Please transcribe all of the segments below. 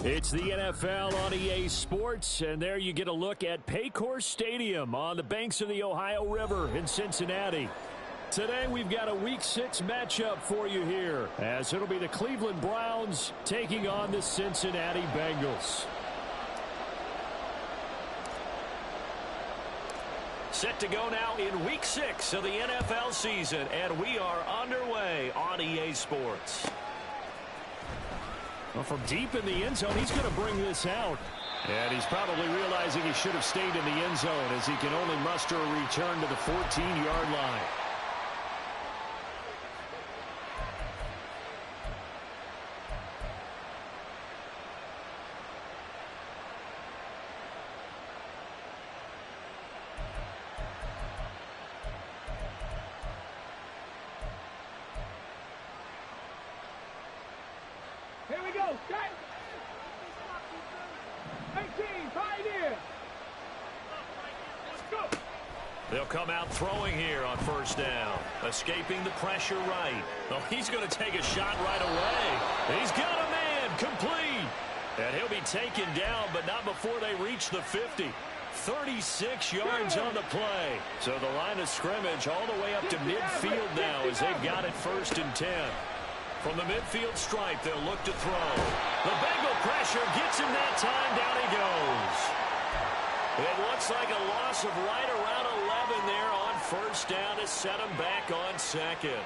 It's the NFL on EA Sports, and there you get a look at Paycor Stadium on the banks of the Ohio River in Cincinnati. Today we've got a Week 6 matchup for you here, as it'll be the Cleveland Browns taking on the Cincinnati Bengals. Set to go now in Week 6 of the NFL season, and we are underway on EA Sports. Well, from deep in the end zone, he's going to bring this out. And he's probably realizing he should have stayed in the end zone, as he can only muster a return to the 14-yard line. Here we go, set. 18, Pioneer. Let's go. They'll come out throwing here on first down. Escaping the pressure right. Oh, he's going to take a shot right away. He's got a man, complete. And he'll be taken down, but not before they reach the 50. 36 yards on the play. So the line of scrimmage all the way up to midfield now as they've got it 1st and 10. From the midfield stripe, they'll look to throw. The Bengal pressure gets him that time. Down he goes. It looks like a loss of right around 11 there on first down to set him back on 2nd.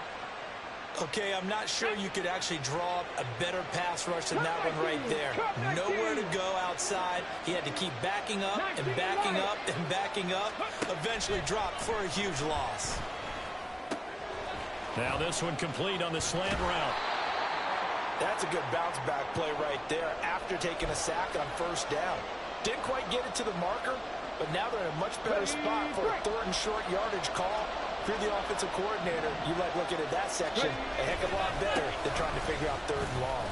Okay, I'm not sure you could actually draw up a better pass rush than that one right there. Nowhere to go outside. He had to keep backing up and backing up and backing up. Eventually dropped for a huge loss. Now this one complete on the slant route. That's a good bounce back play right there after taking a sack on first down. Didn't quite get it to the marker, but now they're in a much better spot for a 3rd and short yardage call. If you're the offensive coordinator, you like looking at that section a heck of a lot better than trying to figure out 3rd and long.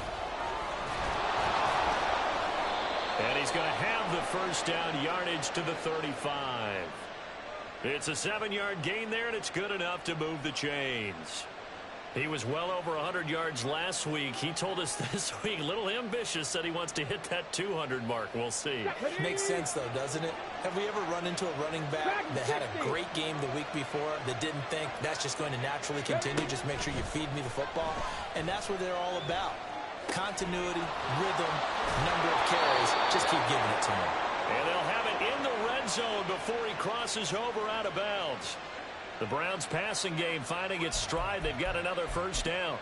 And he's going to have the first down yardage to the 35. It's a 7-yard gain there, and it's good enough to move the chains. He was well over 100 yards last week. He told us this week, a little ambitious, said he wants to hit that 200 mark. We'll see. Makes sense, though, doesn't it? Have we ever run into a running back that had a great game the week before that didn't think that's just going to naturally continue? Just make sure you feed me the football. And that's what they're all about. Continuity, rhythm, number of carries. Just keep giving it to him. And they'll have it in the red zone before he crosses over out of bounds. The Browns passing game finding its stride. They've got another first down.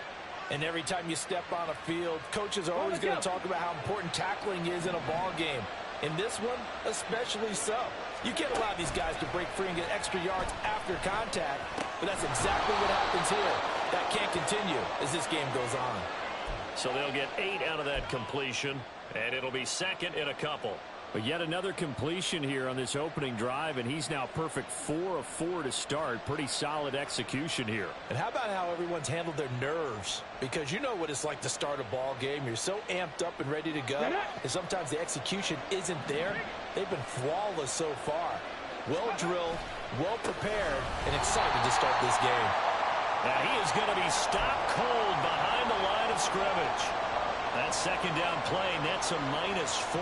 And every time you step on a field, coaches are always going to talk about how important tackling is in a ball game. In this one, especially so. You can't allow these guys to break free and get extra yards after contact, but that's exactly what happens here. That can't continue as this game goes on. So they'll get 8 out of that completion, and it'll be 2nd and a couple. But yet another completion here on this opening drive, and he's now perfect 4 of 4 to start. Pretty solid execution here. And how about how everyone's handled their nerves? Because you know what it's like to start a ball game. You're so amped up and ready to go, and sometimes the execution isn't there. They've been flawless so far. Well drilled, well prepared, and excited to start this game. Now he is going to be stopped cold behind the line of scrimmage. That 2nd down play nets a -4.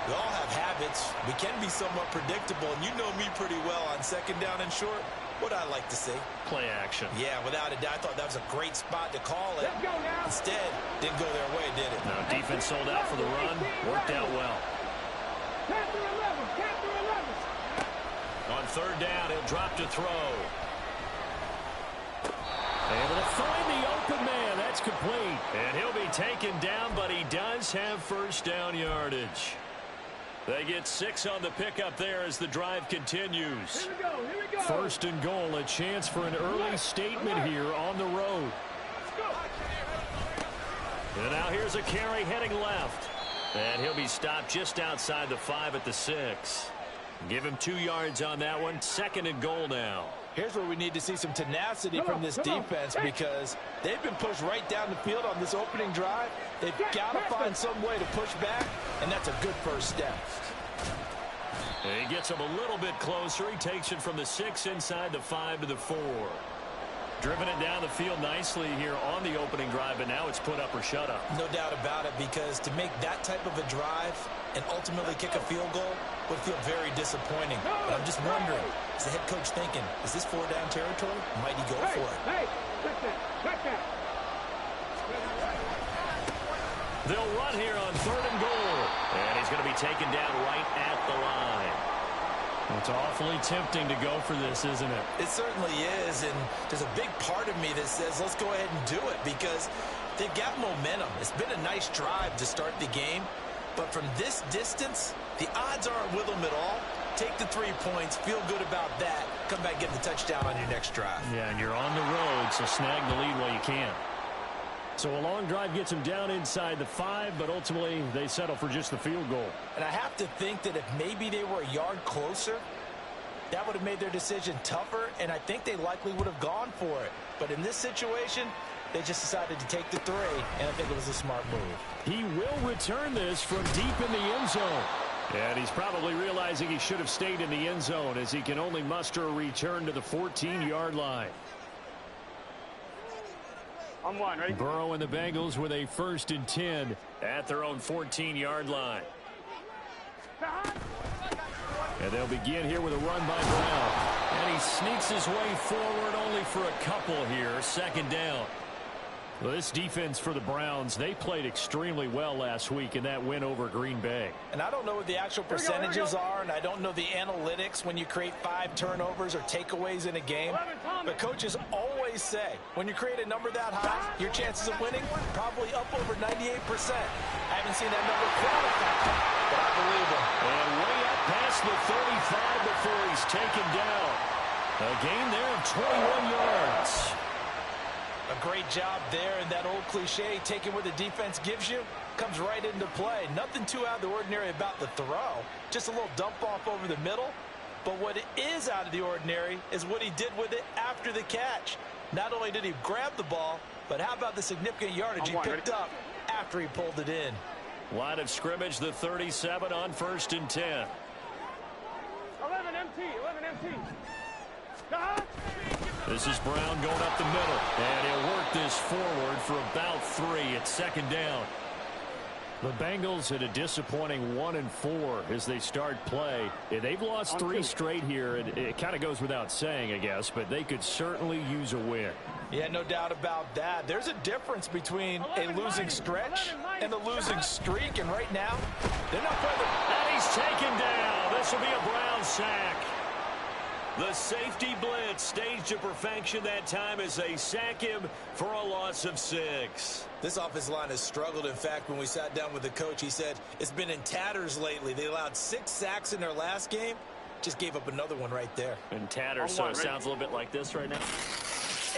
We all have habits. We can be somewhat predictable, and you know me pretty well on 2nd down and short. What I like to see. Play action. Yeah, without a doubt, I thought that was a great spot to call it. Instead, didn't go their way, did it? No, defense sold out for the run. Worked out well. On 3rd down, he'll drop to throw. Able to find the open man. That's complete. And he'll be taken down, but he does have first down yardage. They get 6 on the pickup there as the drive continues. Here we go. 1st and goal, a chance for an early statement here on the road. And now here's a carry heading left. And he'll be stopped just outside the 5 at the 6. Give him 2 yards on that one. 2nd and goal now. Here's where we need to see some tenacity from this defense, because they've been pushed right down the field on this opening drive. They've got to find some way to push back, and that's a good first step. And he gets him a little bit closer. He takes it from the 6 inside the 5 to the 4. driven it down the field nicely here on the opening drive, and now it's put up or shut up. No doubt about it, because to make that type of a drive and ultimately kick a field goal would feel very disappointing. But I'm just wondering, is the head coach thinking, is this 4-down territory? Might he go for it? Hey, check that, check that. They'll run here on 3rd and goal. And he's going to be taken down right at the line. It's awfully tempting to go for this, isn't it? It certainly is, and there's a big part of me that says let's go ahead and do it because they've got momentum. It's been a nice drive to start the game, but from this distance, the odds aren't with them at all. Take the 3 points, feel good about that, come back and get the touchdown on your next drive. Yeah, and you're on the road, so snag the lead while you can. So a long drive gets them down inside the 5, but ultimately they settle for just the field goal. And I have to think that if maybe they were a yard closer, that would have made their decision tougher, and I think they likely would have gone for it. But in this situation, they just decided to take the 3, and I think it was a smart move. He will return this from deep in the end zone. And he's probably realizing he should have stayed in the end zone as he can only muster a return to the 14-yard line. On one, ready? Burrow and the Bengals with a 1st and 10 at their own 14-yard line. And they'll begin here with a run by Brown. And he sneaks his way forward only for a couple here. 2nd down. Well, this defense for the Browns, they played extremely well last week in that win over Green Bay. And I don't know what the actual percentages are, and I don't know the analytics when you create 5 turnovers or takeaways in a game. But coaches always say, when you create a number that high, your chances of winning probably up over 98%. I haven't seen that number qualified, but I believe him. And way up past the 35 before he's taken down. A gain there of 21 yards. A great job there, and that old cliche, taking what the defense gives you, comes right into play. Nothing too out of the ordinary about the throw. Just a little dump off over the middle. But what is out of the ordinary is what he did with it after the catch. Not only did he grab the ball, but how about the significant yardage he picked up after he pulled it in. Line of scrimmage, the 37 on 1st and 10. 11 MT, 11 MT. This is Brown going up the middle, and he'll work this forward for about 3 at 2nd down. The Bengals at a disappointing 1-4 as they start play. They've lost 3 straight here, and it kind of goes without saying, I guess, but they could certainly use a win. Yeah, no doubt about that. There's a difference between a losing stretch and a losing streak, and right now, they're not playing. And he's taken down. This will be a Brown sack. The safety blitz staged to perfection that time as they sack him for a loss of 6. This offensive line has struggled. In fact, when we sat down with the coach, he said it's been in tatters lately. They allowed 6 sacks in their last game. Just gave up another one right there. In tatters, so it sounds a little bit like this right now.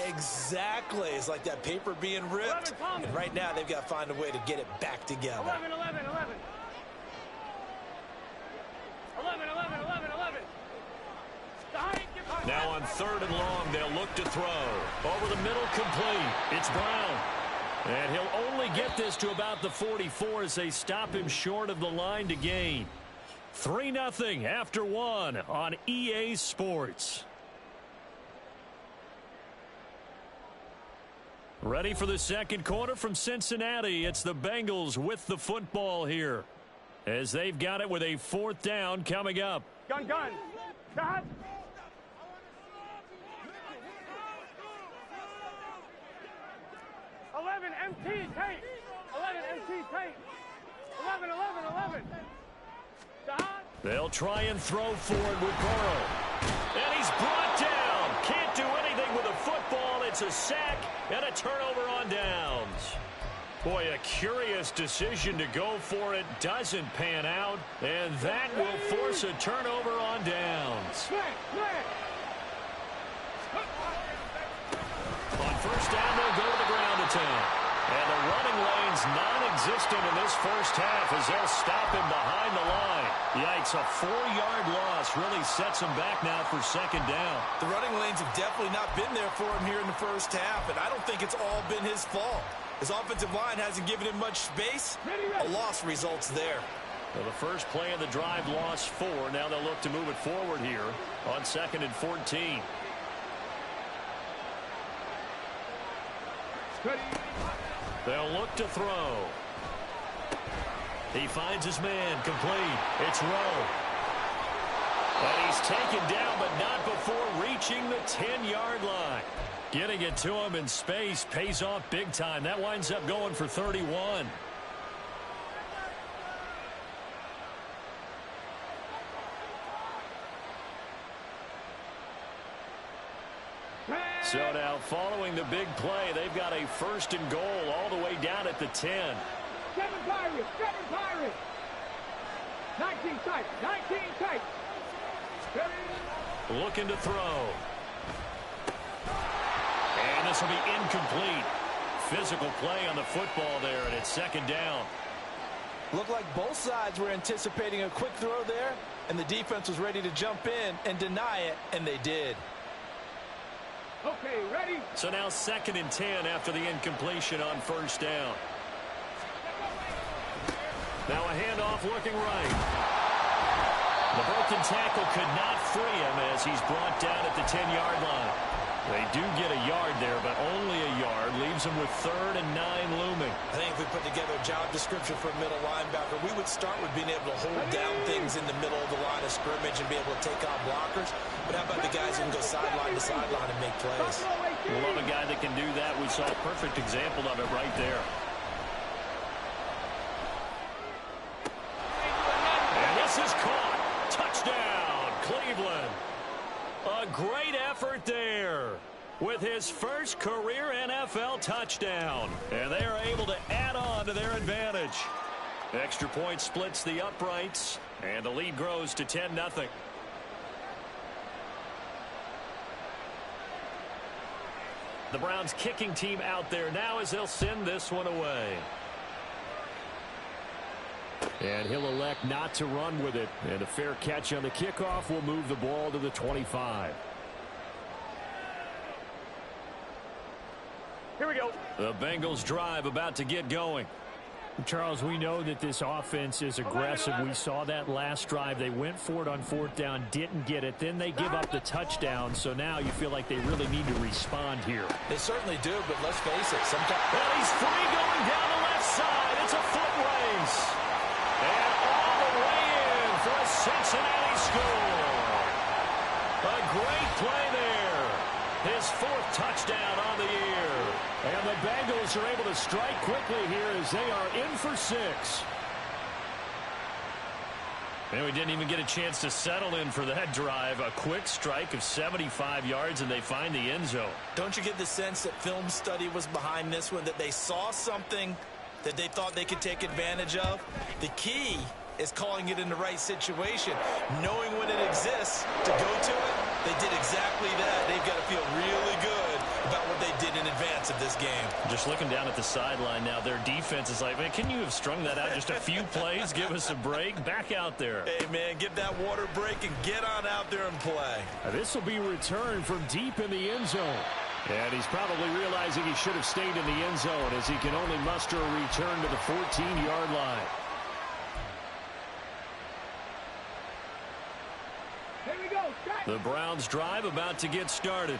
Exactly. It's like that paper being ripped. And right now, they've got to find a way to get it back together. 11, 11, 11. 11, 11, 11, 11. Now on 3rd and long, they'll look to throw. Over the middle, complete. It's Brown. And he'll only get this to about the 44 as they stop him short of the line to gain. 3-0 after 1 on EA Sports. Ready for the 2nd quarter from Cincinnati. It's the Bengals with the football here as they've got it with a 4th down coming up. Gun. Stop. 11 MT tape. 11 MT tape. 11, 11, 11. Stop. They'll try and throw forward with Burrow. And he's brought down. Can't do anything with a football. It's a sack and a turnover on downs. Boy, a curious decision to go for it. Doesn't pan out. And that will force a turnover on downs. On 1st down, they'll go to the ground attack. And the running lane's non-existent in this first half as they'll stop him behind the line. Yikes, a 4-yard loss really sets him back now for 2nd down. The running lanes have definitely not been there for him here in the first half, and I don't think it's all been his fault. His offensive line hasn't given him much space. A loss results there. Well, the first play of the drive lost 4. Now they'll look to move it forward here on 2nd and 14. They'll look to throw. He finds his man, complete. It's Rowe. And he's taken down, but not before reaching the 10-yard line. Getting it to him in space pays off big time. That winds up going for 31. So now, following the big play, they've got a 1st and goal all the way down at the 10. 7 Pirates, 7 Pirates. 19 tight, 19 tight. Looking to throw. And this will be incomplete. Physical play on the football there, and it's 2nd down. Looked like both sides were anticipating a quick throw there, and the defense was ready to jump in and deny it, and they did. Okay, ready? So now 2nd and 10 after the incompletion on 1st down. Now a handoff looking right. The broken tackle could not free him as he's brought down at the 10-yard line. They do get a yard there, but only a yard. Leaves them with 3rd and 9 looming. I think if we put together a job description for a middle linebacker, we would start with being able to hold down things in the middle of the line of scrimmage and be able to take on blockers. But how about the guys who can go sideline to sideline and make plays? We love a guy that can do that. We saw a perfect example of it right there. And this is caught. Touchdown, Cleveland. A great effort there with his first career NFL touchdown. And they are able to add on to their advantage. Extra point splits the uprights, and the lead grows to 10-0. The Browns kicking team out there now as they'll send this one away. And he'll elect not to run with it. And a fair catch on the kickoff will move the ball to the 25. Here we go. The Bengals drive about to get going. Charles, we know that this offense is aggressive. We saw that last drive. They went for it on 4th down, didn't get it. Then they give up the touchdown. So now you feel like they really need to respond here. They certainly do, but let's face it. Sometimes. Well, he's free going down the left side. It's a foot race. And all the way in for a Cincinnati score. A great play there. His 4th touchdown on the year. And the Bengals are able to strike quickly here as they are in for 6. And we didn't even get a chance to settle in for that drive. A quick strike of 75 yards, and they find the end zone. Don't you get the sense that film study was behind this one, that they saw something that they thought they could take advantage of? The key is calling it in the right situation, knowing when it exists to go to it. They did exactly that. They've got to feel really good about what they did in advance of this game. Just looking down at the sideline now, their defense is like, man, can you have strung that out just a few plays? Give us a break. Back out there. Hey, man, get that water break and get on out there and play. This will be returned from deep in the end zone. And he's probably realizing he should have stayed in the end zone as he can only muster a return to the 14-yard line. Here we go. The Browns drive about to get started.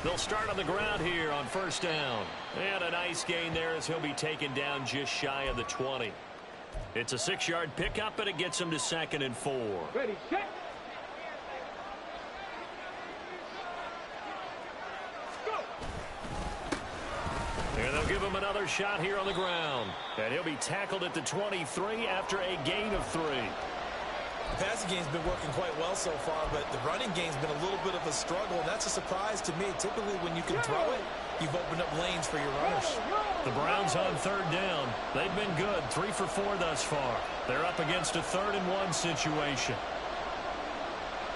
They'll start on the ground here on 1st down. And a nice gain there as he'll be taken down just shy of the 20. It's a 6-yard pickup, and it gets him to 2nd and 4. Ready, set. And they'll give him another shot here on the ground. And he'll be tackled at the 23 after a gain of 3. The passing game's been working quite well so far, but the running game's been a little bit of a struggle, and that's a surprise to me. Typically, when you can throw it, you've opened up lanes for your runners. The Browns on 3rd down. They've been good, 3 for 4 thus far. They're up against a 3rd and 1 situation.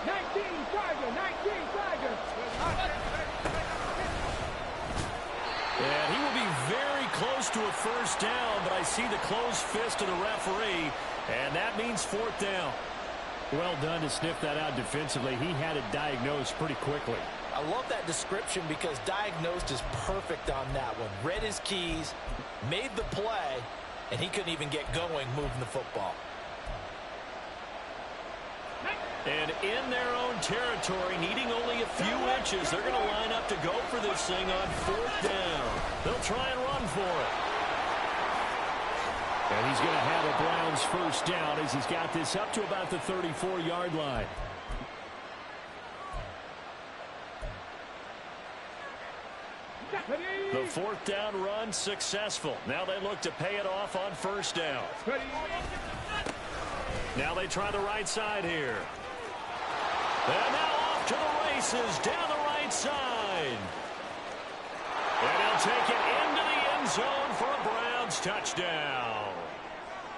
19 Tiger, 19 Tiger. And he will be very close to a 1st down, but I see the closed fist of the referee, and that means 4th down. Well done to sniff that out defensively. He had it diagnosed pretty quickly. I love that description because diagnosed is perfect on that one. Read his keys, made the play, and he couldn't even get going moving the football. And in their own territory, needing only a few inches, they're going to line up to go for this thing on 4th down. They'll try and run for it. And he's going to have a Browns first down as he's got this up to about the 34-yard line. The 4th down run successful. Now they look to pay it off on 1st down. Now they try the right side here. And now off to the races down the right side. And he'll take it into the end zone for a Browns touchdown.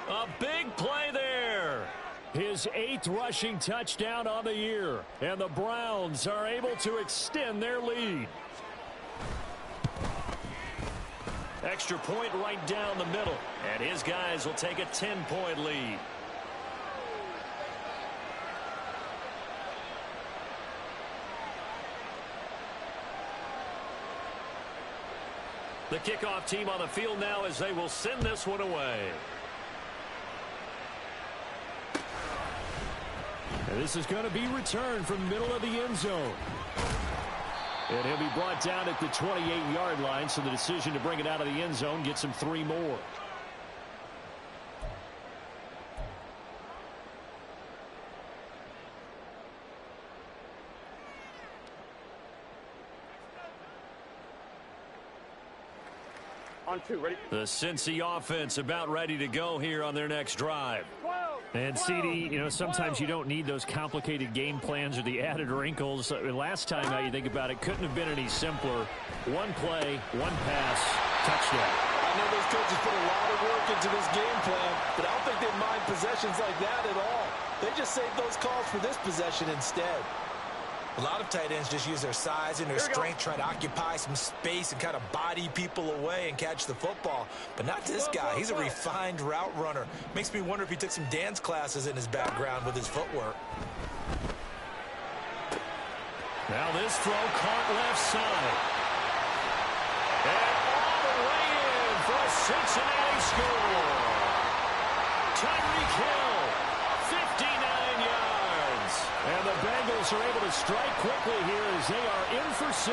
A big play there. His 8th rushing touchdown on the year. And the Browns are able to extend their lead. Extra point right down the middle. And his guys will take a 10-point lead. The kickoff team on the field now as they will send this one away. And this is going to be returned from middle of the end zone. And he'll be brought down at the 28-yard line, so the decision to bring it out of the end zone gets him 3 more. On 2, ready? The Cincy offense about ready to go here on their next drive. And, CD, you know, sometimes you don't need those complicated game plans or the added wrinkles. Last time, now you think about it, couldn't have been any simpler. 1 play, 1 pass, touchdown. I know those coaches put a lot of work into this game plan, but I don't think they mind possessions like that at all. They just save those calls for this possession instead. A lot of tight ends just use their size and their strength, try to occupy some space and kind of body people away and catch the football. But not this guy. He's a refined route runner. Makes me wonder if he took some dance classes in his background with his footwork. Now this throw caught left side. And all the way in for a Cincinnati score. Tyreek Hill, 59 yards. And the Bengals are able to strike quickly here as they are in for 6.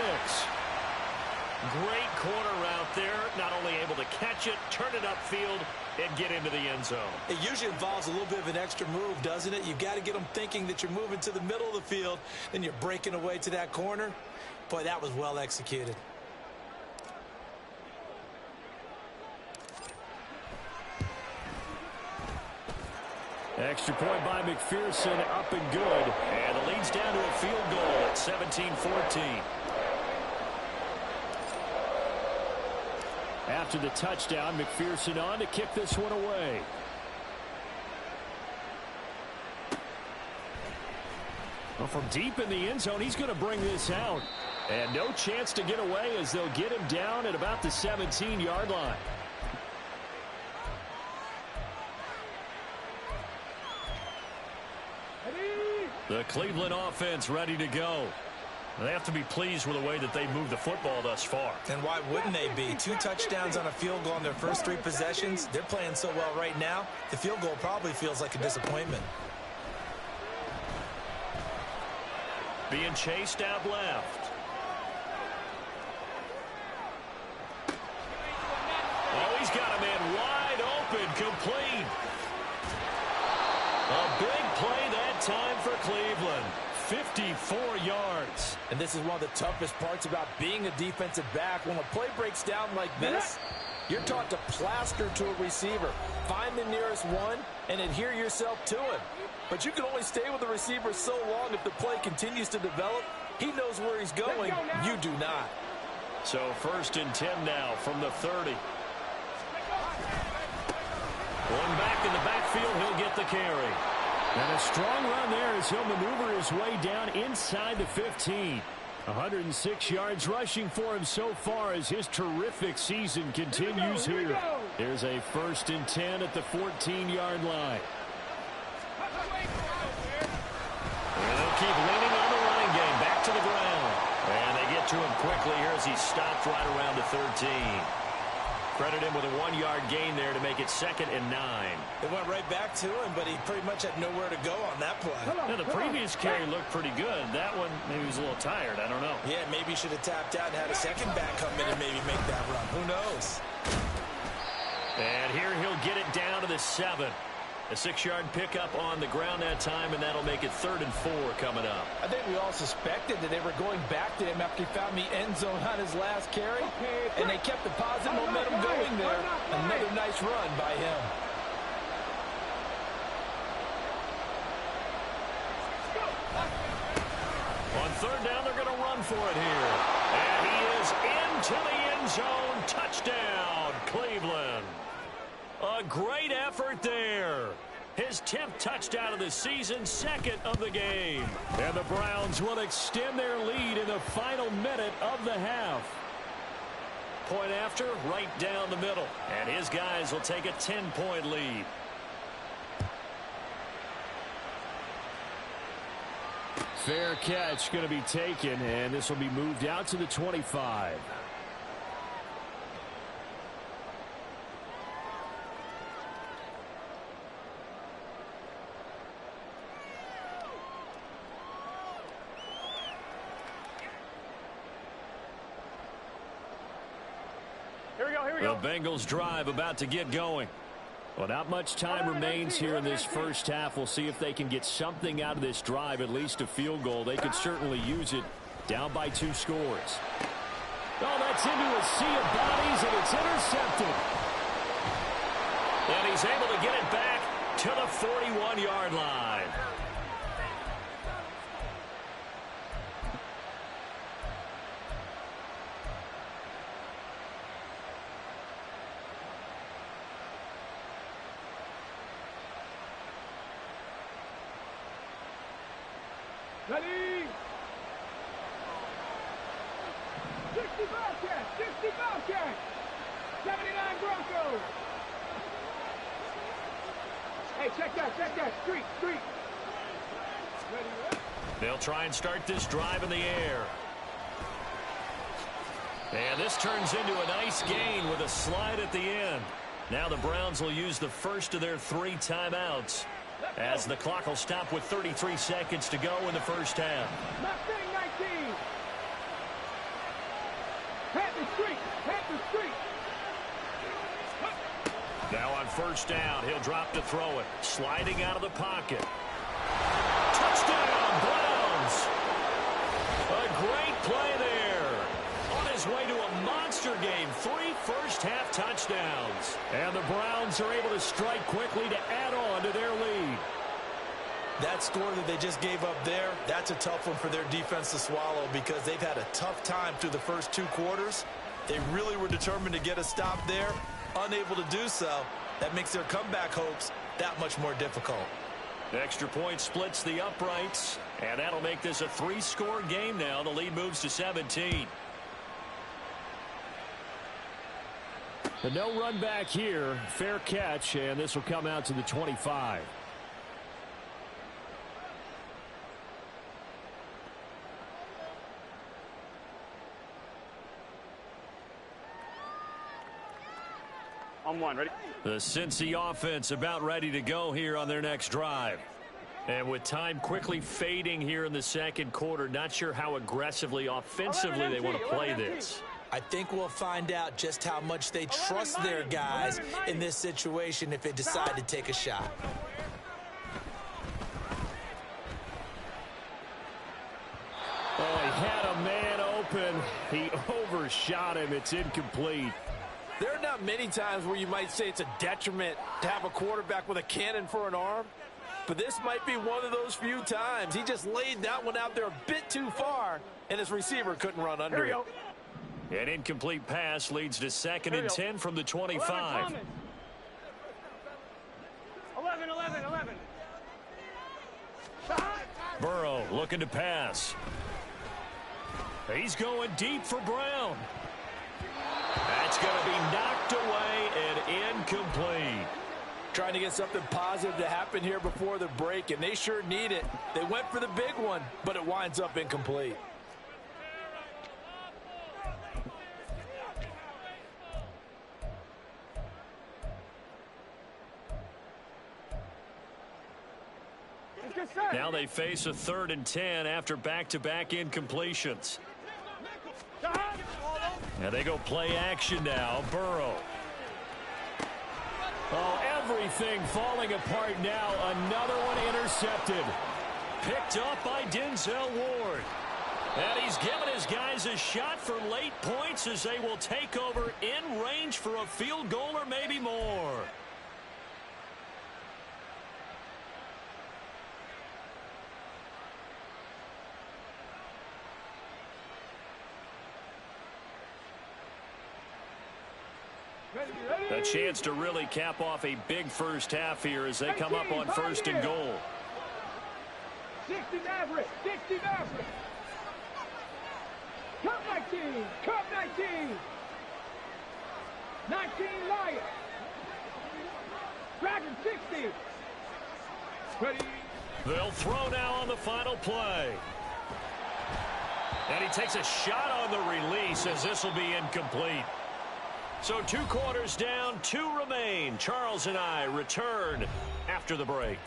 Great corner route there. Not only able to catch it, turn it upfield, and get into the end zone. It usually involves a little bit of an extra move, doesn't it? You've got to get them thinking that you're moving to the middle of the field, then you're breaking away to that corner. Boy, that was well executed. Extra point by McPherson, up and good. And the lead's down to a field goal at 17-14. After the touchdown, McPherson on to kick this one away. Well, from deep in the end zone, he's going to bring this out. And no chance to get away as they'll get him down at about the 17-yard line. The Cleveland offense ready to go. They have to be pleased with the way that they moved the football thus far. And why wouldn't they be? 2 touchdowns on a field goal on their first 3 possessions. They're playing so well right now, the field goal probably feels like a disappointment. Being chased out left. Oh, he's got a man wide open, complete. A big play that time for Cleveland. 54 yards. And this is one of the toughest parts about being a defensive back. When a play breaks down like this, you're taught to plaster to a receiver. Find the nearest one and adhere yourself to him. But you can only stay with the receiver so long if the play continues to develop. He knows where he's going. You do not. So 1st and 10 now from the 30. One back in the backfield, he'll get the carry. And a strong run there as he'll maneuver his way down inside the 15. 106 yards rushing for him so far as his terrific season continues here. There's a 1st and 10 at the 14-yard line. And they'll keep leaning on the running game. Back to the ground. And they get to him quickly here as he stopped right around the 13. Credit him with a 1-yard gain there to make it 2nd and 9. They went right back to him, but he pretty much had nowhere to go on that play. Yeah, the previous carry looked pretty good. That one, maybe he was a little tired. I don't know. Yeah, maybe he should have tapped out and had a second back come in and maybe make that run. Who knows? And here he'll get it down to the 7. A 6-yard pickup on the ground that time, and that'll make it 3rd and 4 coming up. I think we all suspected that they were going back to him after he found the end zone on his last carry, and they kept the positive momentum going there. Another nice run by him. On 3rd down, they're going to run for it here. And he is into the end zone. Touchdown, Cleveland. A great effort there. His 10th touchdown of the season, 2nd of the game. And the Browns will extend their lead in the final minute of the half. Point after, right down the middle. And his guys will take a 10-point lead. Fair catch going to be taken, and this will be moved out to the 25. The Bengals drive about to get going. Well, not much time remains here in this first half. We'll see if they can get something out of this drive, at least a field goal. They could certainly use it. Down by 2 scores. Oh, that's into a sea of bodies, and it's intercepted. And he's able to get it back to the 41-yard line. Ready? 60 Bobcats! 60 Bobcats! 79 Broncos! Hey, check that! Street! Ready? They'll try and start this drive in the air. And this turns into a nice gain with a slide at the end. Now the Browns will use the first of their 3 timeouts, as the clock will stop with 33 seconds to go in the first half. Mustang 19! Panther Street! Now on first down, he'll drop to throw it. Sliding out of the pocket. Touchdown, Browns! A great play there. On his way to a monster game. 3 first-half touchdowns. And the Browns are able to strike quickly to add on to their lead. That score that they just gave up there, that's a tough one for their defense to swallow because they've had a tough time through the first 2 quarters. They really were determined to get a stop there, unable to do so. That makes their comeback hopes that much more difficult. The extra point splits the uprights, and that'll make this a 3-score game now. The lead moves to 17. The no run back here, fair catch, and this will come out to the 25. On 1, ready? The Cincy offense about ready to go here on their next drive. And with time quickly fading here in the second quarter, not sure how aggressively, offensively they want to play this. I think we'll find out just how much they trust their guys in this situation if they decide to take a shot. Oh, he had a man open. He overshot him. It's incomplete. There are not many times where you might say it's a detriment to have a quarterback with a cannon for an arm, but this might be one of those few times. He just laid that one out there a bit too far, and his receiver couldn't run under it. An incomplete pass leads to 2nd and 10 from the 25. 11. Burrow looking to pass. He's going deep for Brown. That's going to be knocked away and incomplete. Trying to get something positive to happen here before the break, and they sure need it. They went for the big one, but it winds up incomplete. Now they face a 3rd and 10 after back-to-back incompletions. And they go play action now. Burrow. Oh, everything falling apart now. Another one intercepted. Picked up by Denzel Ward. And he's given his guys a shot for late points as they will take over in range for a field goal or maybe more. A chance to really cap off a big first half here as they come up on 1st and goal. 60 Maverick, 60 Maverick. Cut 19, cut 19. 19 Lion. Dragon 60. Ready. They'll throw now on the final play. And he takes a shot on the release as this will be incomplete. So 2 quarters down, 2 remain. Charles and I return after the break.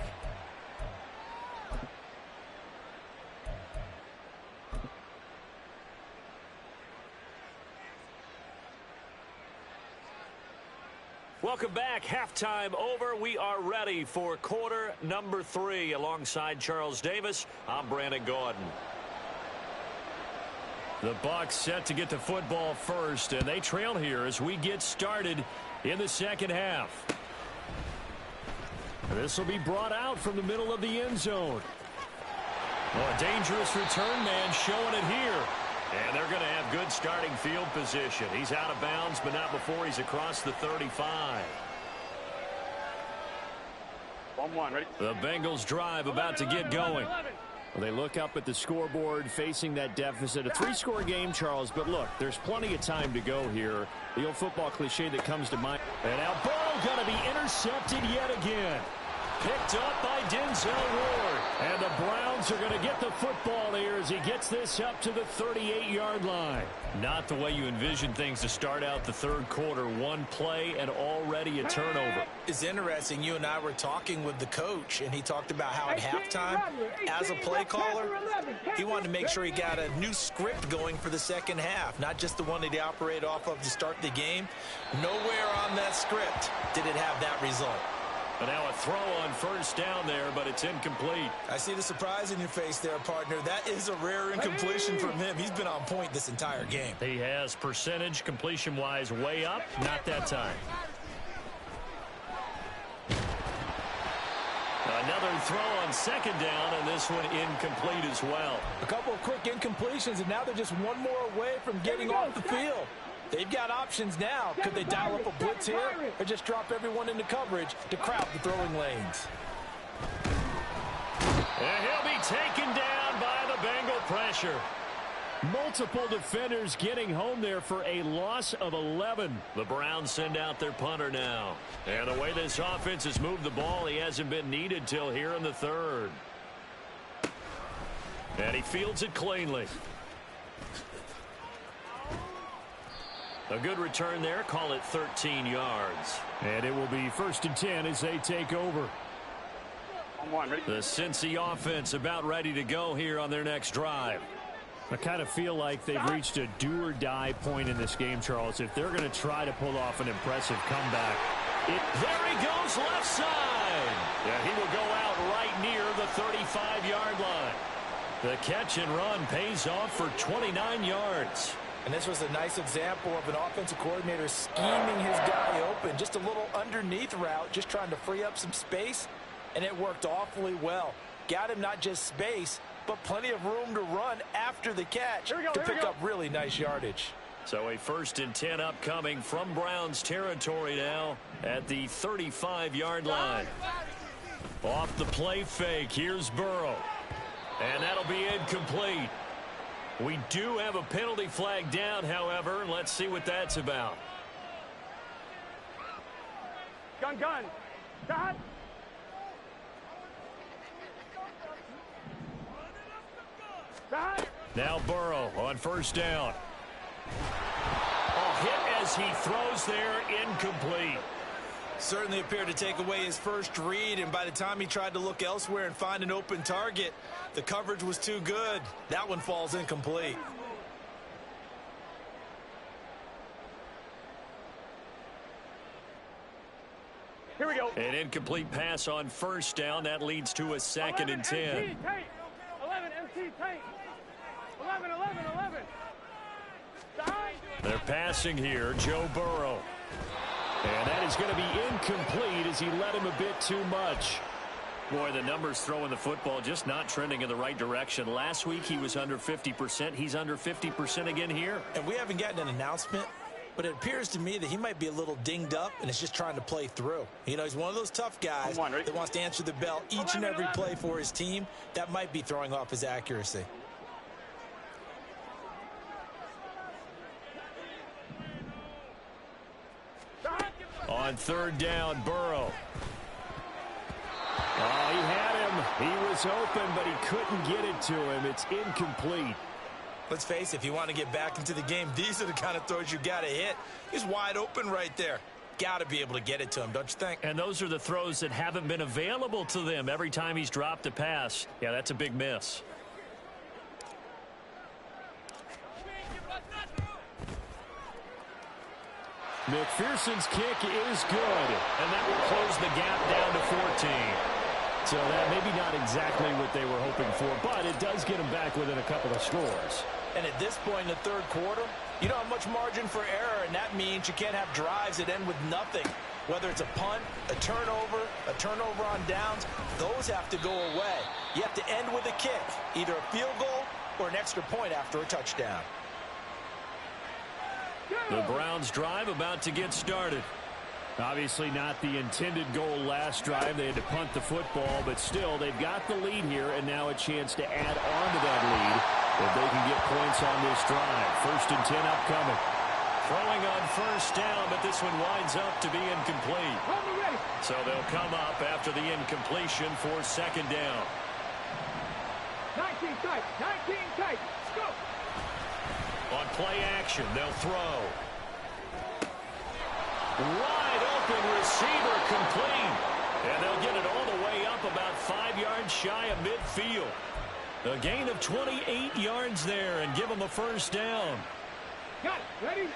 Welcome back. Halftime over. We are ready for quarter number 3. Alongside Charles Davis, I'm Brandon Gaudin. The Bucs set to get the football first, and they trail here as we get started in the second half. This will be brought out from the middle of the end zone. Oh, a dangerous return man showing it here. And they're going to have good starting field position. He's out of bounds, but not before he's across the 35. 1-1, ready? The Bengals drive about to get going. Well, they look up at the scoreboard facing that deficit. A 3-score game, Charles, but look, there's plenty of time to go here. The old football cliche that comes to mind. And now Burrow going to be intercepted yet again. Picked up by Denzel Ward. And the Browns are going to get the football here as he gets this up to the 38-yard line. Not the way you envision things to start out the third quarter. 1 play and already a turnover. It's interesting. You and I were talking with the coach, and he talked about how at halftime, as a play caller, he wanted to make sure he got a new script going for the second half, not just the one that he operated off of to start the game. Nowhere on that script did it have that result. And now a throw on first down there, but it's incomplete. I see the surprise in your face there, partner. That is a rare incompletion from him. He's been on point this entire game. He has percentage completion-wise way up. Not that time. Another throw on second down, and this one incomplete as well. A couple of quick incompletions, and now they're just one more away from getting off the field. They've got options now. Could they dial up a blitz here or just drop everyone into coverage to crowd the throwing lanes? And he'll be taken down by the Bengal pressure. Multiple defenders getting home there for a loss of 11. The Browns send out their punter now. And the way this offense has moved the ball, he hasn't been needed till here in the third. And he fields it cleanly. A good return there. Call it 13 yards. And it will be 1st and 10 as they take over. 1-1, ready? The Cincy offense about ready to go here on their next drive. I kind of feel like they've reached a do-or-die point in this game, Charles. If they're going to try to pull off an impressive comeback. There he goes left side. Yeah, he will go out right near the 35-yard line. The catch and run pays off for 29 yards. And this was a nice example of an offensive coordinator scheming his guy open. Just a little underneath route, just trying to free up some space, and it worked awfully well. Got him not just space, but plenty of room to run after the catch to pick up really nice yardage. So a 1st and 10 upcoming from Browns territory now at the 35-yard line. Off the play fake, here's Burrow. And that'll be incomplete. We do have a penalty flag down, however. Let's see what that's about. Gun. Stop. Stop. Now Burrow on first down. Oh, hit as he throws there, incomplete. Certainly appeared to take away his first read, and by the time he tried to look elsewhere and find an open target, the coverage was too good. That one falls incomplete. Here we go. An incomplete pass on first down. That leads to a 2nd and 10. 11 MT Tate. 11, 11, 11. They're passing here, Joe Burrow. And that is going to be incomplete as he led him a bit too much. Boy, the numbers throwing the football just not trending in the right direction. Last week he was under 50%. He's under 50% again here. And we haven't gotten an announcement, but it appears to me that he might be a little dinged up and is just trying to play through. You know, he's one of those tough guys that wants to answer the bell each and every play for his team. That might be throwing off his accuracy. On 3rd down, Burrow. Oh, he had him. He was open, but he couldn't get it to him. It's incomplete. Let's face it, if you want to get back into the game, these are the kind of throws you got to hit. He's wide open right there. Got to be able to get it to him, don't you think? And those are the throws that haven't been available to them every time he's dropped a pass. Yeah, that's a big miss. McPherson's kick is good, and that will close the gap down to 14. So that maybe not exactly what they were hoping for, but it does get them back within a couple of scores. And at this point in the 3rd quarter, you don't have much margin for error, and that means you can't have drives that end with nothing. Whether it's a punt, a turnover on downs, those have to go away. You have to end with a kick, either a field goal or an extra point after a touchdown. The Browns drive about to get started. Obviously not the intended goal last drive. They had to punt the football, but still they've got the lead here and now a chance to add on to that lead if they can get points on this drive. 1st and 10 upcoming. Throwing on 1st down, but this one winds up to be incomplete. So they'll come up after the incompletion for 2nd down. 19 tight. 19 tight. Go. On play action, they'll throw. Wide open receiver complete. And they'll get it all the way up about 5 yards shy of midfield. A gain of 28 yards there and give them a 1st down. Got it. Ready?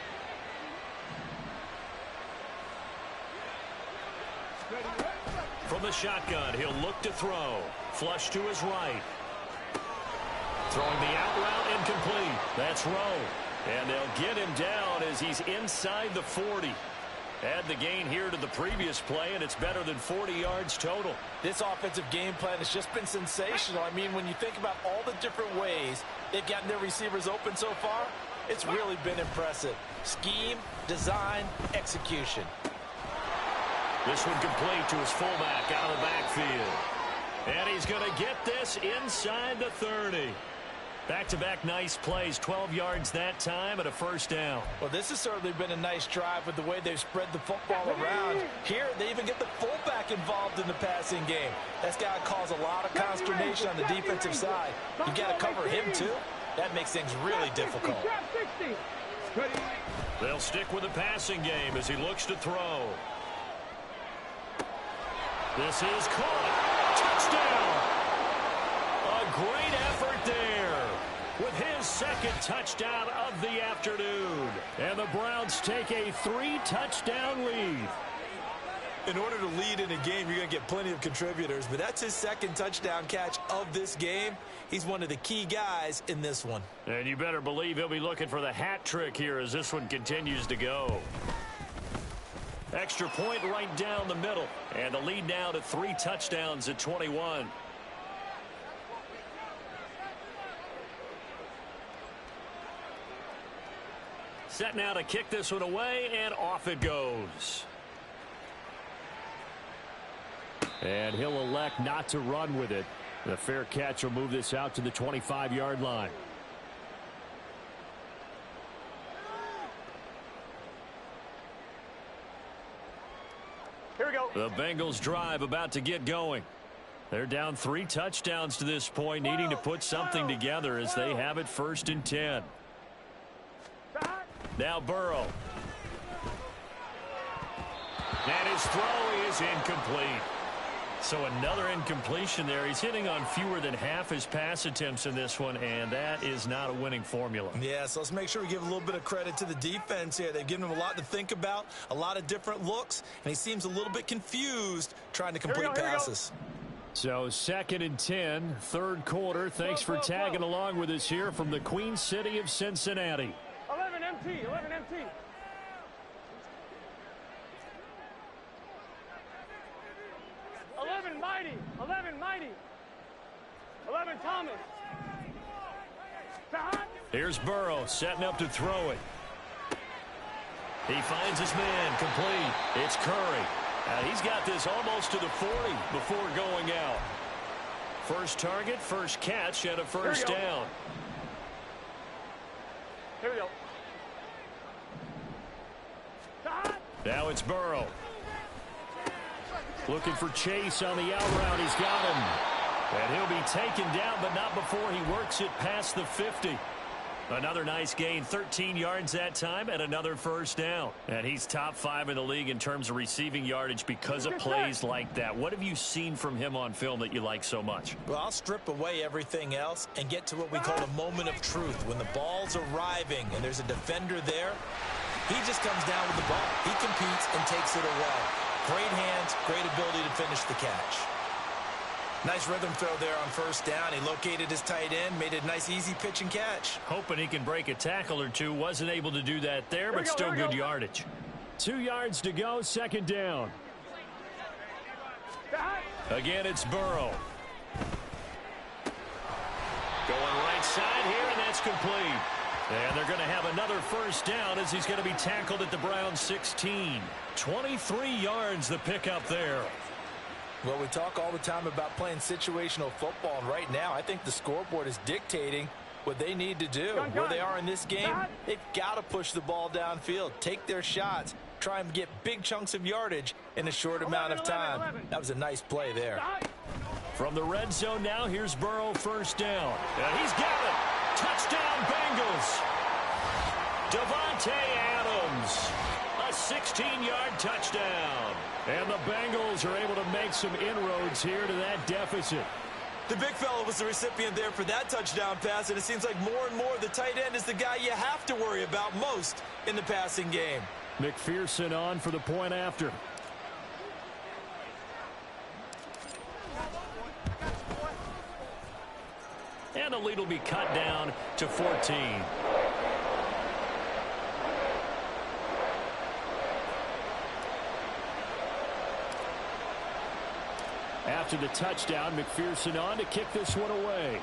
From the shotgun, he'll look to throw. Flush to his right. Throwing the out route incomplete. That's Rowe. And they'll get him down as he's inside the 40. Add the gain here to the previous play, and it's better than 40 yards total. This offensive game plan has just been sensational. I mean, when you think about all the different ways they've gotten their receivers open so far, it's really been impressive. Scheme, design, execution. This one complete to his fullback out of the backfield. And he's going to get this inside the 30. Back-to-back nice plays, 12 yards that time and a 1st down. Well, this has certainly been a nice drive with the way they've spread the football around. Here, they even get the fullback involved in the passing game. That's got to cause a lot of consternation on the defensive side. You've got to cover him, too. That makes things really difficult. They'll stick with the passing game as he looks to throw. This is caught. Touchdown! A great effort there with his 2nd touchdown of the afternoon. And the Browns take a 3-touchdown lead. In order to lead in a game, you're going to get plenty of contributors, but that's his 2nd touchdown catch of this game. He's one of the key guys in this one. And you better believe he'll be looking for the hat trick here as this one continues to go. Extra point right down the middle. And the lead now to 3 touchdowns at 21. Set now to kick this one away, and off it goes. And he'll elect not to run with it. The fair catch will move this out to the 25-yard line. Here we go. The Bengals drive about to get going. They're down 3 touchdowns to this point, needing to put something together as they have it 1st and 10. Now Burrow. And his throw is incomplete. So another incompletion there. He's hitting on fewer than half his pass attempts in this one, and that is not a winning formula. Yeah, so let's make sure we give a little bit of credit to the defense here. They've given him a lot to think about, a lot of different looks, and he seems a little bit confused trying to complete passes. So 2nd and 10, third quarter. Thanks for tagging along with us here from the Queen City of Cincinnati. 11 MT, 11 MT. 11 Mighty, 11 Mighty. 11 Thomas. Here's Burrow setting up to throw it. He finds his man complete. It's Curry. He's got this almost to the 40 before going out. First target, first catch, and a first down. Here we go. Now it's Burrow. Looking for Chase on the out route. He's got him. And he'll be taken down, but not before he works it past the 50. Another nice gain, 13 yards that time, and another first down. And he's top 5 in the league in terms of receiving yardage because of plays like that. What have you seen from him on film that you like so much? Well, I'll strip away everything else and get to what we call a moment of truth. When the ball's arriving and there's a defender there, he just comes down with the ball. He competes and takes it away. Great hands, great ability to finish the catch. Nice rhythm throw there on first down. He located his tight end, made a nice easy pitch and catch. Hoping he can break a tackle or two. Wasn't able to do that there, but still good yardage. 2 yards to go, second down. Again, it's Burrow. Going right side here, and that's complete. And they're going to have another first down as he's going to be tackled at the Browns 16. 23 yards the pickup there. Well, we talk all the time about playing situational football, and right now I think the scoreboard is dictating what they need to do. Where they are in this game, they've got to push the ball downfield, take their shots, try and get big chunks of yardage in a short amount of time. That was a nice play there. From the red zone now, here's Burrow, first down. And he's got it. Touchdown, Bengals. Davante Adams. A 16-yard touchdown. And the Bengals are able to make some inroads here to that deficit. The big fella was the recipient there for that touchdown pass, and it seems like more and more the tight end is the guy you have to worry about most in the passing game. McPherson on for the point after. And the lead will be cut down to 14. After the touchdown, McPherson on to kick this one away.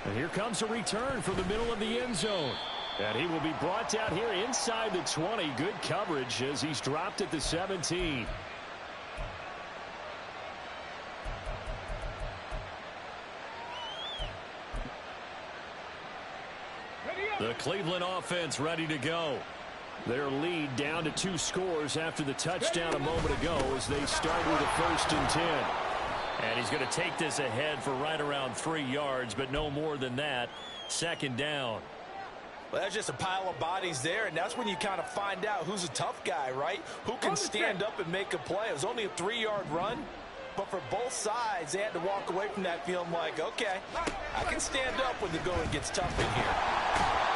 And here comes a return from the middle of the end zone. And he will be brought down here inside the 20. Good coverage as he's dropped at the 17. The Cleveland offense ready to go. Their lead down to 2 scores after the touchdown a moment ago as they start with a 1st and 10. And he's going to take this ahead for right around 3 yards, but no more than that. 2nd down. Well, that's just a pile of bodies there, and that's when you kind of find out who's a tough guy, right? Who can stand up and make a play. It was only a 3-yard run, but for both sides, they had to walk away from that feeling like, okay, I can stand up when the going gets tough in here.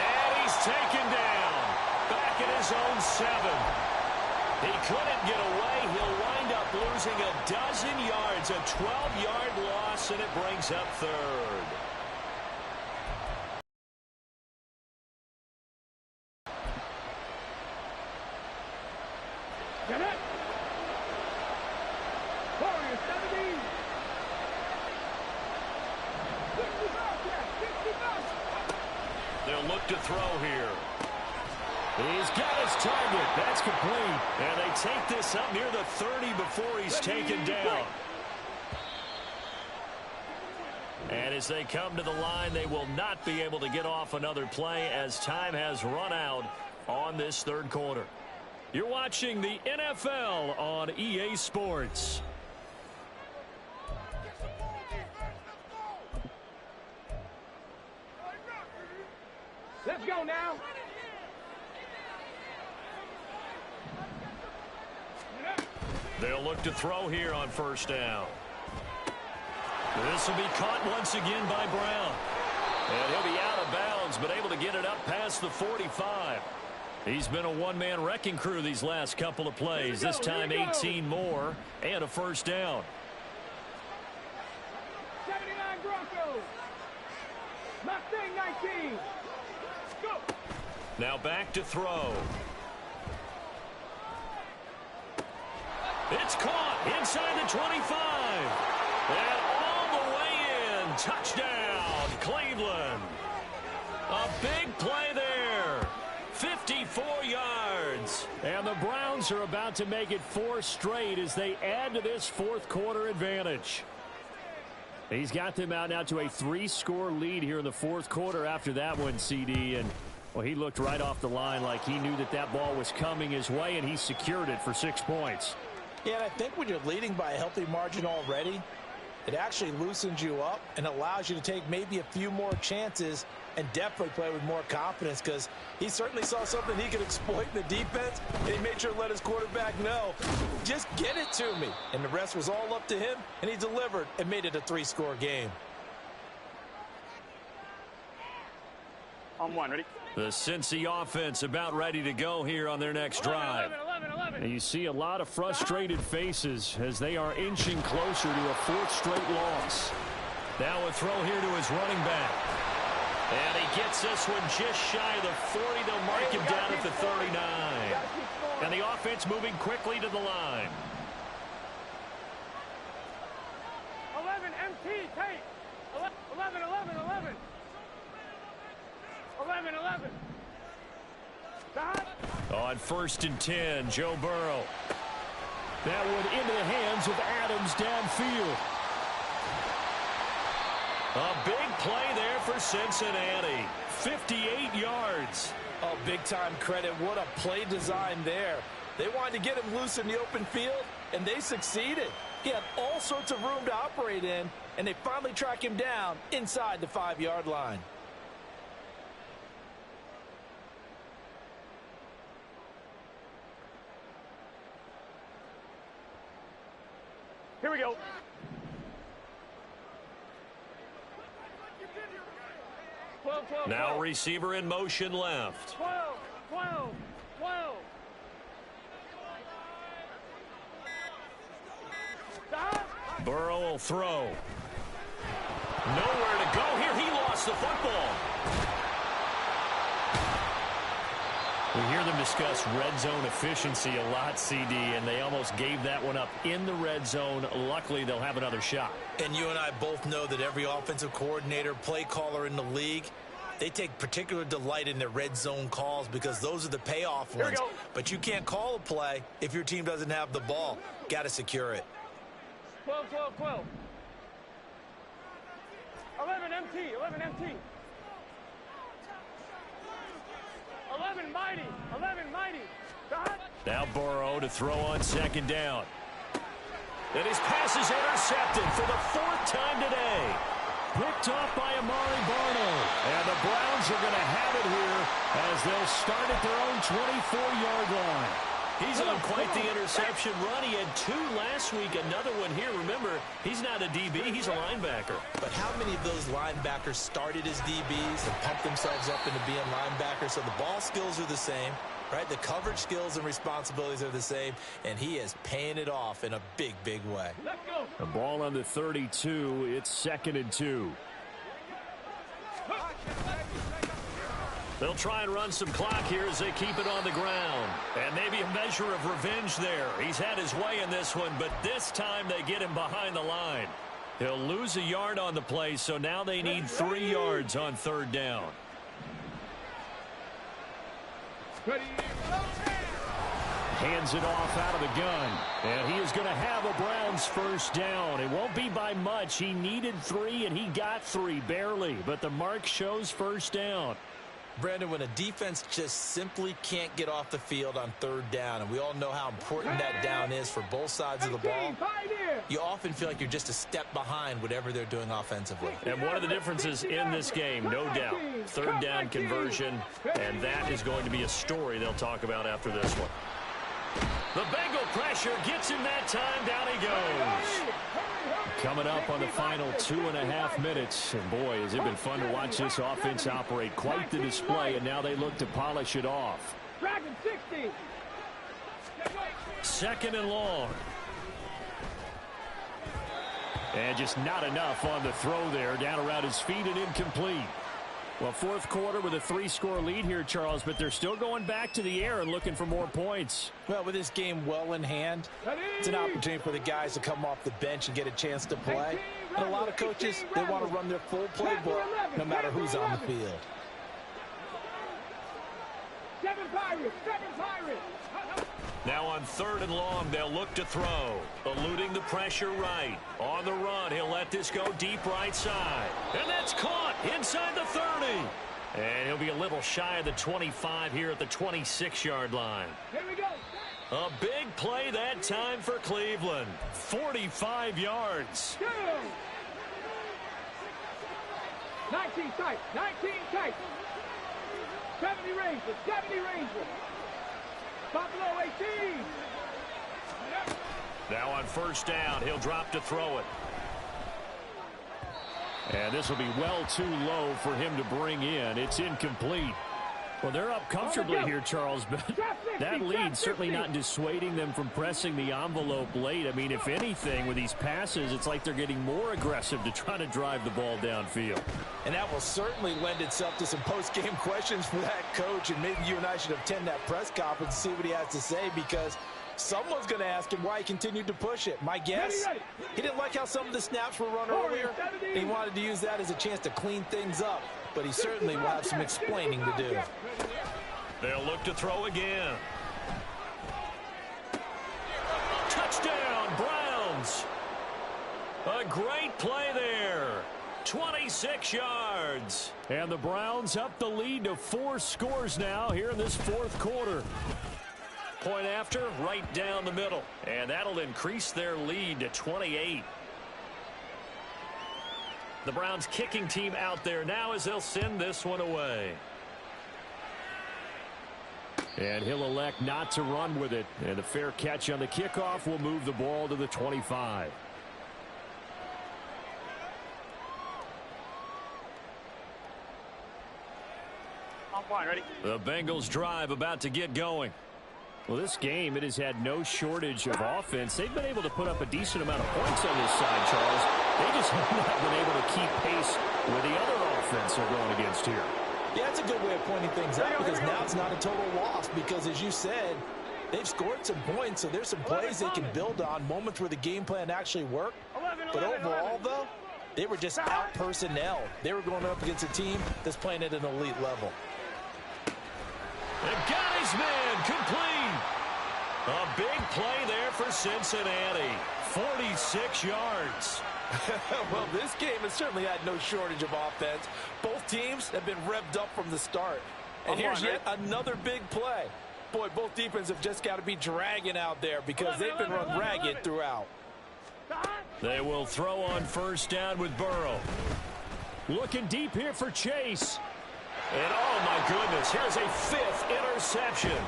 And he's taken down. Back at his own 7. He couldn't get away. He'll wind up losing a dozen yards, a 12-yard loss, and it brings up 3rd. Get it. Warriors 17. 65. They'll look to throw here. He's got his target. That's complete. And they take this up near the 30 before he's taken down. And as they come to the line, they will not be able to get off another play as time has run out on this 3rd quarter. You're watching the NFL on EA Sports. Let's go now. He'll look to throw here on first down. This will be caught once again by Brown. And he'll be out of bounds, but able to get it up past the 45. He's been a one-man wrecking crew these last couple of plays. This time 18 more and a first down. 79 Broncos. Mustang 19. Go. Now back to throw. It's caught inside the 25. And all the way in. Touchdown, Cleveland. A big play there. 54 yards. And the Browns are about to make it 4 straight as they add to this fourth quarter advantage. He's got them out now to a 3-score lead here in the fourth quarter after that one, CD. And, well, he looked right off the line like he knew that that ball was coming his way, and he secured it for 6 points. Yeah, and I think when you're leading by a healthy margin already, it actually loosens you up and allows you to take maybe a few more chances and definitely play with more confidence, because he certainly saw something he could exploit in the defense, and he made sure to let his quarterback know, just get it to me. And the rest was all up to him, and he delivered and made it a 3-score game. On one, ready? The Cincy offense about ready to go here on their next drive. 11. And you see a lot of frustrated faces as they are inching closer to a 4th straight loss. Now a throw here to his running back. And he gets this one just shy of the 40. They'll mark him down at the 39. And the offense moving quickly to the line. 11 MT tape. 11. 11. Stop. On 1st and 10, Joe Burrow. That one into the hands of Adams downfield. A big play there for Cincinnati. 58 yards. Oh, big-time credit. What a play design there. They wanted to get him loose in the open field, and they succeeded. He had all sorts of room to operate in, and they finally track him down inside the 5-yard line. Here we go. 12. Now receiver in motion left. 12. Stop. Burrow will throw. Nowhere to go here. He lost the football. We hear them discuss red zone efficiency a lot, CD, and they almost gave that one up in the red zone. Luckily, they'll have another shot. And you and I both know that every offensive coordinator, play caller in the league, they take particular delight in their red zone calls because those are the payoff ones. But you can't call a play if your team doesn't have the ball. Got to secure it. 12. 11 MT. 11 mighty. Stop. Now Burrow to throw on 2nd down. And his pass is intercepted for the 4th time today. Picked off by Amari Barno. And the Browns are going to have it here as they'll start at their own 24-yard line. He's on quite the interception run. He had 2 last week, another one here. Remember, he's not a DB, he's a linebacker. But how many of those linebackers started as DBs and pumped themselves up into being linebackers? So the ball skills are the same, right? The coverage skills and responsibilities are the same, and he is paying it off in a big, big way. Let's go. The ball on the 32. It's 2nd and 2. They'll try and run some clock here as they keep it on the ground. And maybe a measure of revenge there. He's had his way in this one, but this time they get him behind the line. He'll lose a yard on the play, so now they need 3 yards on 3rd down. Ready. Hands it off out of the gun. And he is going to have a Browns 1st down. It won't be by much. He needed 3, and he got 3, barely. But the mark shows 1st down. Brandon, when a defense just simply can't get off the field on 3rd down, and we all know how important that down is for both sides of the ball, you often feel like you're just a step behind whatever they're doing offensively. And one of the differences in this game, no doubt, 3rd down conversion, and that is going to be a story they'll talk about after this one. The Bengal pressure gets him that time. Down he goes. Coming up on the final 2.5 minutes. And boy, has it been fun to watch this offense operate. Quite the display, and now they look to polish it off. Dragon 60. Second and long. And just not enough on the throw there. Down around his feet and incomplete. Well, fourth quarter with a 3-score lead here, Charles, but they're still going back to the air and looking for more points. Well, with this game well in hand, it's an opportunity for the guys to come off the bench and get a chance to play. And a lot of coaches, they want to run their full playbook no matter who's on the field. 7 Pirates, 7 Pirates. Now on third and long, they'll look to throw. Eluding the pressure right. On the run, he'll let this go deep right side. And that's caught inside the 30. And he'll be a little shy of the 25 here at the 26-yard line. Here we go. A big play that time for Cleveland. 45 yards. 19 tight, 19 tight. 70 Rangers, 70 Rangers. Buffalo 18. Now on first down, he'll drop to throw it. And this will be well too low for him to bring in. It's incomplete. Well, they're up comfortably here, Charles, but that lead certainly not dissuading them from pressing the envelope late. I mean, if anything, with these passes, it's like they're getting more aggressive to try to drive the ball downfield. And that will certainly lend itself to some post-game questions for that coach, and maybe you and I should attend that press conference and see what he has to say, because someone's going to ask him why he continued to push it. My guess, he didn't like how some of the snaps were run earlier, and he wanted to use that as a chance to clean things up. But he certainly will have some explaining to do. They'll look to throw again. Touchdown, Browns. A great play there. 26 yards. And the Browns up the lead to 4 scores now here in this fourth quarter. Point after, right down the middle. And that'll increase their lead to 28. The Browns kicking team out there now as they'll send this one away. And he'll elect not to run with it. And a fair catch on the kickoff will move the ball to the 25. On point, ready? The Bengals drive about to get going. Well, this game, it has had no shortage of offense. They've been able to put up a decent amount of points on this side, Charles. They just have not been able to keep pace with the other offense they're going against here. Yeah, that's a good way of pointing things out, because now it's not a total loss, because as you said, they've scored some points, so there's some plays they can build on, moments where the game plan actually worked. But overall, though, they were just out-personnel. They were going up against a team that's playing at an elite level. And got his man complete. A big play there for Cincinnati. 46 yards. Well, this game has certainly had no shortage of offense. Both teams have been revved up from the start. And here's yet another big play. Boy, both defenses have just got to be dragging out there, because they've been run ragged throughout. They will throw on first down with Burrow. Looking deep here for Chase. And oh my goodness, here's a 5th interception.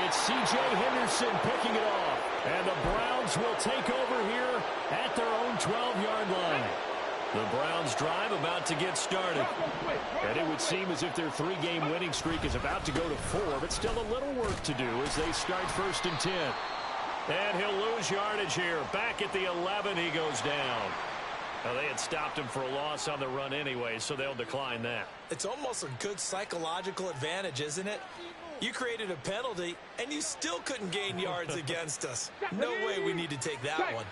It's C.J. Henderson picking it off. And the Browns will take over here at their own 12-yard line. The Browns drive about to get started. And it would seem as if their 3-game winning streak is about to go to 4, but still a little work to do as they start 1st and 10. And he'll lose yardage here. Back at the 11, he goes down. Now, they had stopped him for a loss on the run anyway, so they'll decline that. It's almost a good psychological advantage, isn't it? You created a penalty, and you still couldn't gain yards against us. No way we need to take that one.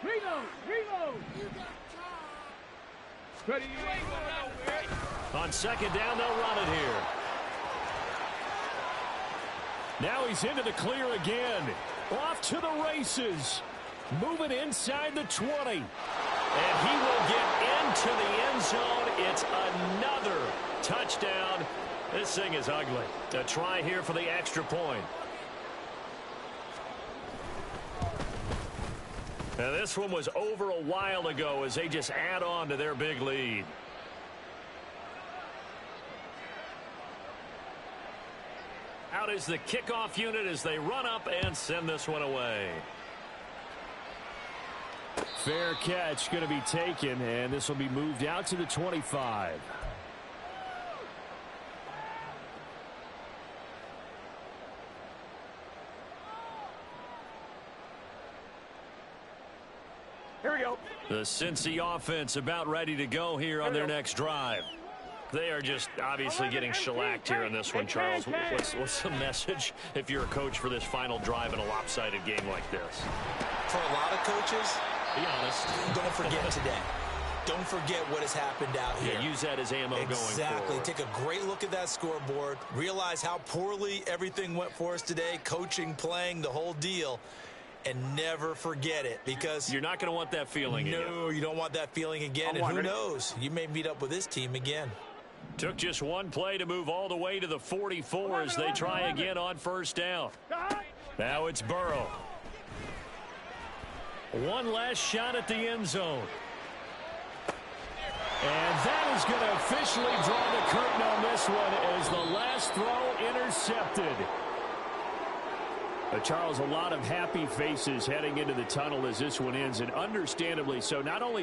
Reload. Ready, On second down, they'll run it here. Now he's into the clear again. Off to the races. Moving inside the 20. And he will get into the end zone. It's another touchdown. This thing is ugly. A try here for the extra point. Now this one was over a while ago as they just add on to their big lead. out is the kickoff unit as they run up and send this one away. Fair catch going to be taken, and this will be moved out to the 25. Here we go. The Cincy offense about ready to go here on their next drive. They are just obviously getting shellacked here in this one, Charles. What's the message if you're a coach for this final drive in a lopsided game like this? For a lot of coaches, be honest, don't forget today. Don't forget what has happened out here. Yeah, use that as ammo going forward. Exactly. Take a great look at that scoreboard. Realize how poorly everything went for us today. Coaching, playing, the whole deal. And never forget it, because you're not going to want that feeling again. No, you don't want that feeling again. And who knows? You may meet up with this team again. Took just one play to move all the way to the 44 as they try again on first down. Now it's Burrow. One last shot at the end zone. And that is going to officially draw the curtain on this one as the last throw intercepted. Charles, a lot of happy faces heading into the tunnel as this one ends, and understandably so. Not only